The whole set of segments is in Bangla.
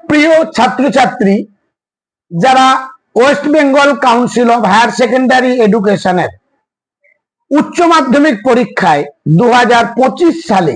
প্রিয় ছাত্রছাত্রী, যারা West Bengal Council of Higher Secondary এডুকেশনের উচ্চ মাধ্যমিক পরীক্ষায় 2025 সালে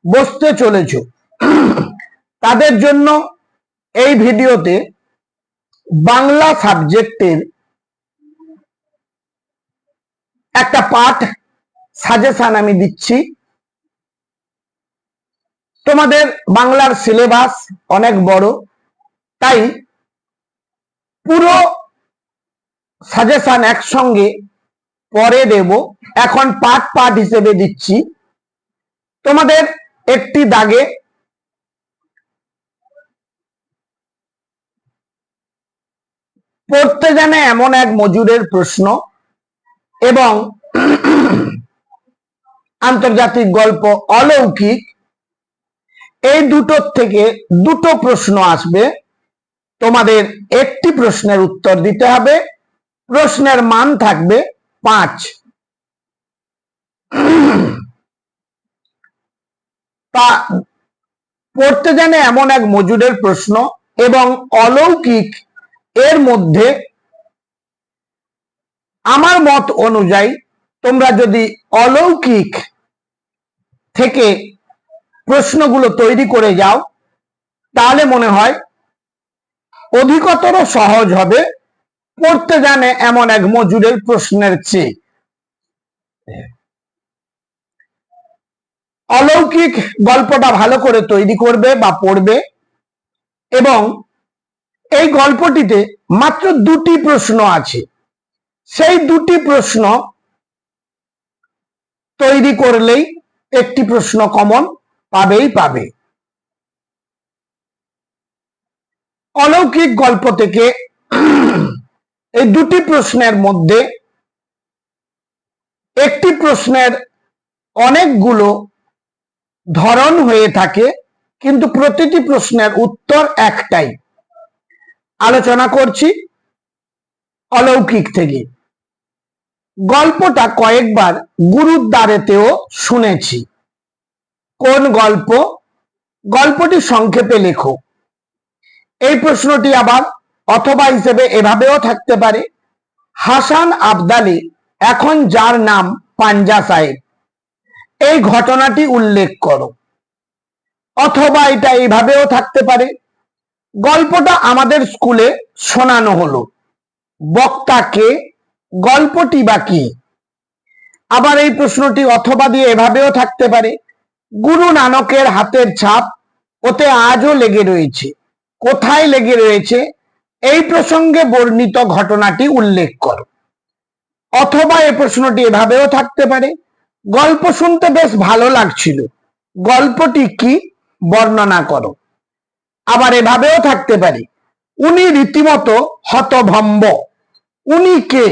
বসতে চলেছ, তাদের জন্য এই ভিডিওতে বাংলা সাবজেক্টের একটা পাঠ সাজেশন আমি দিচ্ছি। তোমাদের বাংলার সিলেবাস অনেক বড়, তাই পুরো সাজেশন একসঙ্গে পরে দেব, এখন পার্ট পার্ট হিসেবে দিচ্ছি। তোমাদের একটি দাগে পড়তে জানে এমন এক মজুরের প্রশ্ন এবং আন্তর্জাতিক গল্প অলৌকিক, এই দুটোর থেকে দুটো প্রশ্ন আসবে। তোমাদের একটি প্রশ্নের উত্তর দিতে হবে, প্রশ্নের মান থাকবে 5। তা পড়তে জানে এমন এক মজুরের প্রশ্ন এবং অলৌকিক এর মধ্যে আমার মত অনুযায়ী তোমরা যদি অলৌকিক থেকে প্রশ্নগুলো তৈরি করে যাও, তাহলে মনে হয় অধিকতর সহজ হবে পড়তে জানে এমন এক মজুরের প্রশ্নের চেয়ে। অলৌকিক গল্পটা ভালো করে তৈরি করবে বা পড়বে, এবং এই গল্পটিতে মাত্র দুটি প্রশ্ন আছে। সেই দুটি প্রশ্ন তৈরি করলেই একটি প্রশ্ন কমন পাবে। অলৌকিক গল্প থেকে এই দুটি প্রশ্নের মধ্যে একটি প্রশ্নের অনেকগুলো ধরন হয়ে থাকে, কিন্তু প্রতিটি প্রশ্নের উত্তর একটাই। আলোচনা করছি অলৌকিক থেকে। গল্পটা কয়েকবার গুরুর দ্বারেতেও শুনেছি। কোন গল্প? গল্পটি সংক্ষেপে লেখো। এই প্রশ্নটি আবার অথবা হিসেবে এভাবেও থাকতে পারে, হাসান আবদালী এখন যার নাম পাঞ্জা সাহেব, এই ঘটনাটি উল্লেখ করো। অথবা এটা এইভাবেও থাকতে পারে, গল্পটা আমাদের স্কুলে শোনানো হলো, বক্তাকে, গল্পটি বা কি। আবার এই প্রশ্নটি অথবা দিয়ে এভাবেও থাকতে পারে, গুরু নানকের হাতের ছাপ ওতে আজও লেগে রয়েছে, কোথায় লেগে রয়েছে এই প্রসঙ্গে বর্ণিত ঘটনাটি উল্লেখ করো। অথবা এই প্রশ্নটি এভাবেও থাকতে পারে, গল্প শুনতে বেশ ভালো লাগছিল, গল্পটি কি বর্ণনা করো। আবার এভাবেও থাকতে পারে, উনি রীতিমতো হতভম্ব, উনি কে,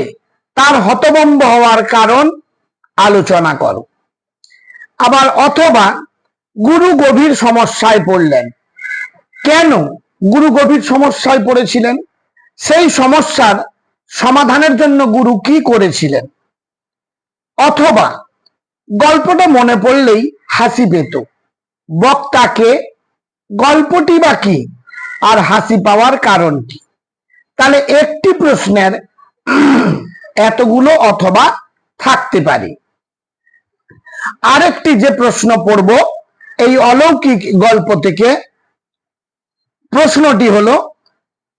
তার হতভম্ব হওয়ার কারণ আলোচনা করো। আবার অথবা গুরু গভীর সমস্যায় পড়লেন, কেন গুরু গভীর সমস্যায় পড়েছিলেন, সেই সমস্যার সমাধানের জন্য গুরু কি করেছিলেন। অথবা গল্পটা মনে পড়লেই হাসি পেত, বক্তাকে, গল্পটি বা কি, আর হাসি পাওয়ার কারণটি। তাহলে একটি প্রশ্নের এতগুলো অথবা থাকতে পারে। আরেকটি যে প্রশ্ন পড়ব এই অলৌকিক গল্প থেকে, প্রশ্নটি হলো,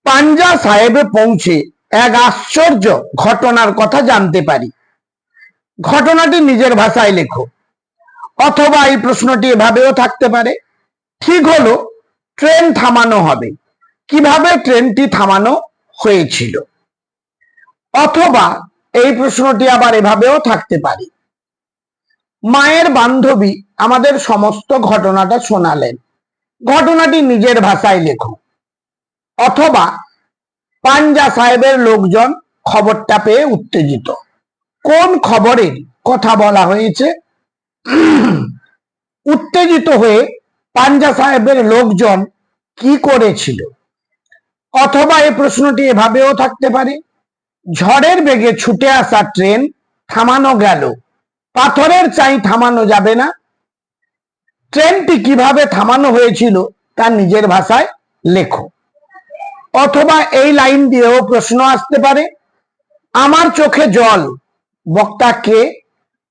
পাঞ্জা সাহেবে পৌঁছে এক আশ্চর্য ঘটনার কথা জানতে পারি, ঘটনাটি নিজের ভাষায় লেখো। অথবা এই প্রশ্নটি এভাবেও থাকতে পারে, ঠিক হলো ট্রেন থামানো হবে, কিভাবে ট্রেনটি থামানো হয়েছিল। অথবা এই প্রশ্নটি আবার এভাবেও থাকতে পারে, মায়ের বান্ধবী আমাদের সমস্ত ঘটনাটা শোনালেন, ঘটনাটি নিজের ভাষায় লেখো। অথবা পাঞ্জা সাহেবের লোকজন খবরটা পেয়ে উত্তেজিত, কোন খবরের কথা বলা হয়েছে। উত্তেজিত হয়ে পাঞ্জা সাহেবের লোকজন কি করেছিল। অথবা এই প্রশ্নটি এভাবেও থাকতে পারে, ঝড়ের বেগে ছুটে আসা ট্রেন থামানো গেল, পাথরের চাই থামানো যাবে না। ট্রেনটি কিভাবে থামানো হয়েছিল তা নিজের ভাষায় লেখো। অথবা এই লাইন দিয়েও প্রশ্ন আসতে পারে, আমার চোখে জল, বক্তা কে?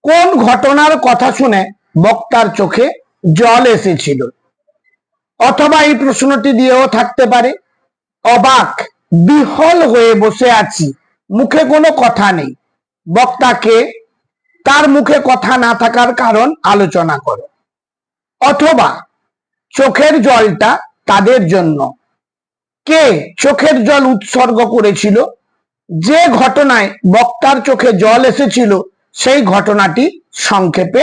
কোন ঘটনার কথা শুনে বক্তার চোখে জল এসেছিল? অথবা এই প্রশ্নটি দিয়েও থাকতে পারে, অবাক বিহল হয়ে বসে আছি, মুখে কোনো কথা নেই, বক্তা কে? তার মুখে কথা না থাকার কারণ আলোচনা করো। অথবা চোখের জলটা তাদের জন্য, কে চোখের জল উৎসর্গ করেছিল? যে ঘটনায় বক্তার চোখে জল এসেছিল সেই ঘটনাটি সংক্ষেপে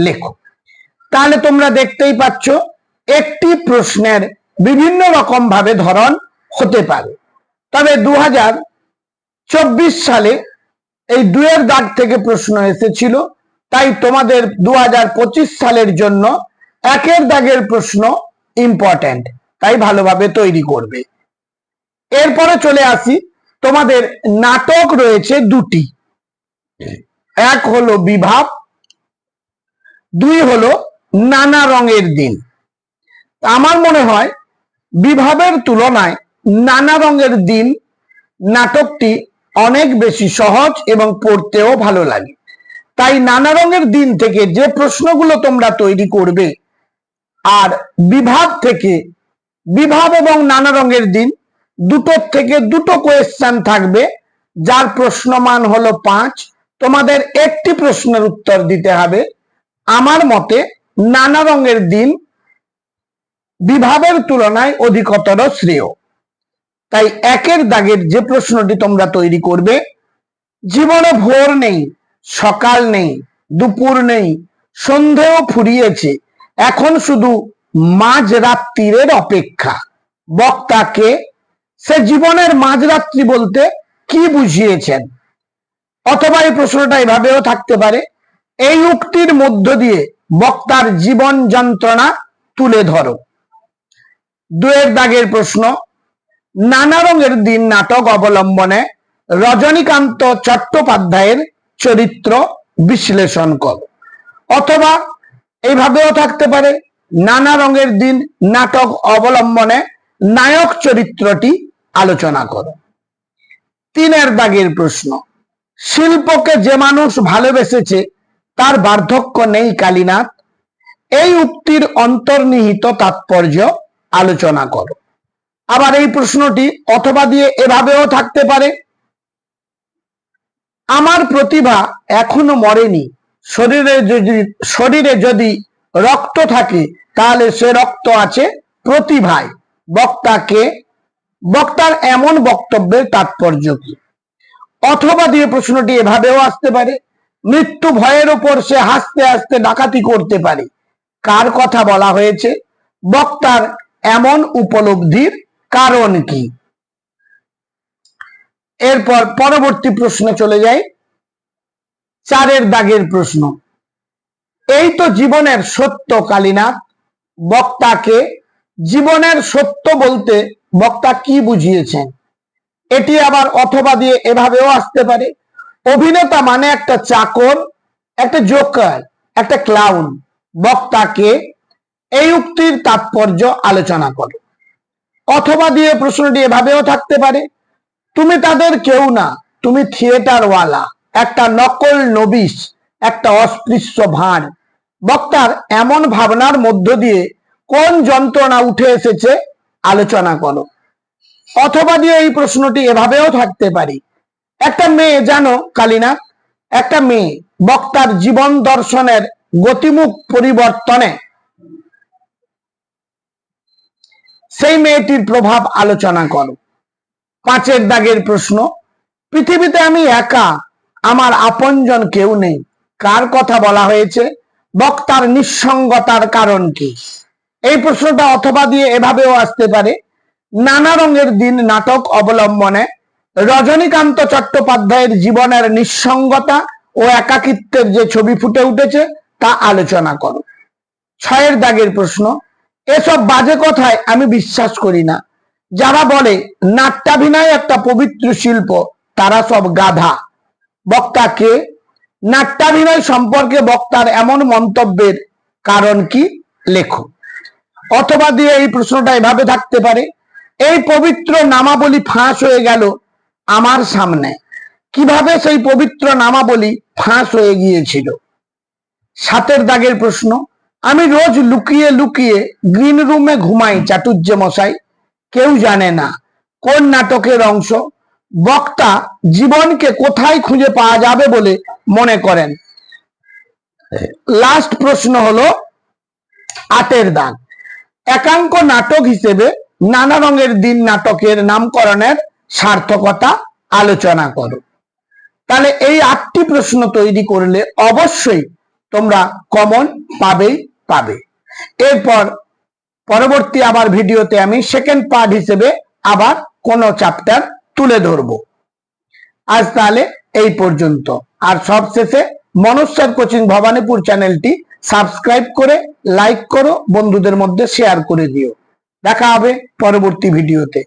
লেখো। তাহলে তোমরা দেখতেই পাচ্ছ একটি প্রশ্নের বিভিন্ন রকম ভাবে ধরন হতে পারে। তবে 2024 সালে এই 2-এর দাগ থেকে প্রশ্ন এসেছিল, তাই তোমাদের 2025 সালের জন্য 1-এর দাগের প্রশ্ন ইম্পর্টেন্ট, তাই ভালোভাবে তৈরি করবে। এরপরে চলে আসি, তোমাদের নাটক রয়েছে দুটি, এক হলো বিভাব, 2 হলো নানা রঙের দিন। আমার মনে হয় বিভাবের তুলনায় নানা রঙের দিন নাটকটি অনেক বেশি সহজ এবং পড়তেও ভালো লাগে। তাই নানা রঙের দিন থেকে যে প্রশ্নগুলো তোমরা তৈরি করবে, আর বিভাব থেকে, বিভাব এবং নানা রঙের দিন দুটোর থেকে দুটো কোয়েশ্চেন থাকবে, যার প্রশ্নমান হলো 5। তোমাদের একটি প্রশ্নের উত্তর দিতে হবে। আমার মতে নানা রঙের দিন বিভাবের তুলনায় অধিকতর শ্রেয়। তাই 1-এর দাগের যে প্রশ্নটি তোমরা তৈরি করবে, জীবনে ভোর নেই, সকাল নেই, দুপুর নেই, সন্ধেও ফুরিয়েছে, এখন শুধু মাঝরাত্রির অপেক্ষা, বক্তাকে? সে জীবনের মাঝরাত্রি বলতে কি বুঝিয়েছেন? অথবা এই প্রশ্নটা এভাবেও থাকতে পারে, এই উক্তির মধ্য দিয়ে বক্তার জীবন যন্ত্রণা তুলে ধরো। 2-এর দাগের প্রশ্ন, নানা রঙের দিন নাটক অবলম্বনে রজনীকান্ত চট্টোপাধ্যায়ের চরিত্র বিশ্লেষণ করো। অথবা এইভাবেও থাকতে পারে, নানা রঙের দিন নাটক অবলম্বনে নায়ক চরিত্রটি আলোচনা করো। 3-এর দাগের প্রশ্ন, শিল্পকে যে মানুষ ভালোবেসেছে তার বার্ধক্য নেই কালীনাথ, এই উক্তির অন্তর্নিহিত তাৎপর্য আলোচনা করো। আবার এই প্রশ্নটি অথবা দিয়ে এভাবেও থাকতে পারে, আমার প্রতিভা এখনো মরেনি, শরীরে যদি রক্ত থাকে তাহলে সে রক্ত আছে প্রতিভায়, বক্তাকে? বক্তার এমন বক্তব্যের তাৎপর্য কি? অথবা দিয়ে প্রশ্নটি এভাবেও আসতে পারে, মৃত্যু ভয়ের উপর সে হাসতে হাসতে ডাকাতি করতে পারে, কার কথা বলা হয়েছে? বক্তার এমন উপলব্ধির কারণ কি? এরপর পরবর্তী প্রশ্নে চলে যাই, 4-এর দাগের প্রশ্ন, এই তো জীবনের সত্য কালীনাথ, বক্তাকে? জীবনের সত্য বলতে বক্তা কি বুঝিয়েছেন? এটি আবার অথবা দিয়ে এভাবেও আসতে পারে, অভিনেতা মানে একটা চাকর, একটা জোকার, একটা ক্লাউন, বক্তাকে? এই উক্তির তাৎপর্য আলোচনা করো। অথবা দিয়ে প্রশ্নটি এভাবেও থাকতে পারে, তুমি তাদের কেউ না, তুমি থিয়েটারওয়ালা, একটা নকল নবিশ, একটা অস্পৃশ্য ভাঁড়, বক্তার এমন ভাবনার মধ্য দিয়ে কোন যন্ত্রণা উঠে এসেছে আলোচনা করো। অথবা দিয়ে এই প্রশ্নটি এভাবেও থাকতে পারে, একটা মেয়ে জানো কালীনাথ, একটা মেয়ে, বক্তার জীবন দর্শনের গতিমুখ পরিবর্তনে সেই মেয়েটির প্রভাব আলোচনা করো। 5-এর দাগের প্রশ্ন, পৃথিবীতে আমি একা, আমার আপনজন কেউ নেই, কার কথা বলা হয়েছে? বক্তার নিঃসঙ্গতার কারণ কি? এই প্রশ্নটা অথবা দিয়ে এভাবেও আসতে পারে, নানা রঙের দিন নাটক অবলম্বনে রজনীকান্ত চট্টোপাধ্যায়ের জীবনের নিঃসঙ্গতা ও একাকিত্বের যে ছবি ফুটে উঠেছে তা আলোচনা করো। 6-এর দাগের প্রশ্ন, এসব বাজে কথায় আমি বিশ্বাস করি না, যারা বলে নাট্যাভিনয় একটা পবিত্র শিল্প তারা সব গাধা, বক্তাকে? নাট্যাভিনয় সম্পর্কে বক্তার এমন মন্তব্যের কারণ কি লেখো। অথবা দিয়ে এই প্রশ্নটা এভাবে থাকতে পারে, এই পবিত্র নামাবলী ফাঁস হয়ে গেল আমার সামনে। কিভাবে সেই পবিত্র নামাবলী ফাঁস হয়ে গিয়েছিল? 7 দাগের প্রশ্ন। আমি রোজ লুকিয়ে লুকিয়ে গ্রিন রুমে ঘুমাই চাটুর্য মশাই, কেউ জানে না। কোন নাটকের অংশ? বক্তা জীবনকে কোথায় খুঁজে পাওয়া যাবে বলে মনে করেন? লাস্ট প্রশ্ন হলো 8 দাগ। একাঙ্ক নাটক হিসেবে নানা রঙের দিন নাটকের নামকরণের সার্থকতা আলোচনা করো। তাহলে এই 8টি প্রশ্ন তৈরি করলে অবশ্যই তোমরা কমন পাবে। এরপর পরবর্তী আবার ভিডিওতে আমি সেকেন্ড পার্ট হিসেবে আবার কোন চ্যাপ্টার তুলে ধরবো। আজ তাহলে এই পর্যন্ত। আর সবশেষে মনোজ স্যার কোচিং ভবানীপুর চ্যানেলটি সাবস্ক্রাইব করে লাইক করো, বন্ধুদের মধ্যে শেয়ার করে দিও। দেখা হবে পরবর্তী ভিডিওতে।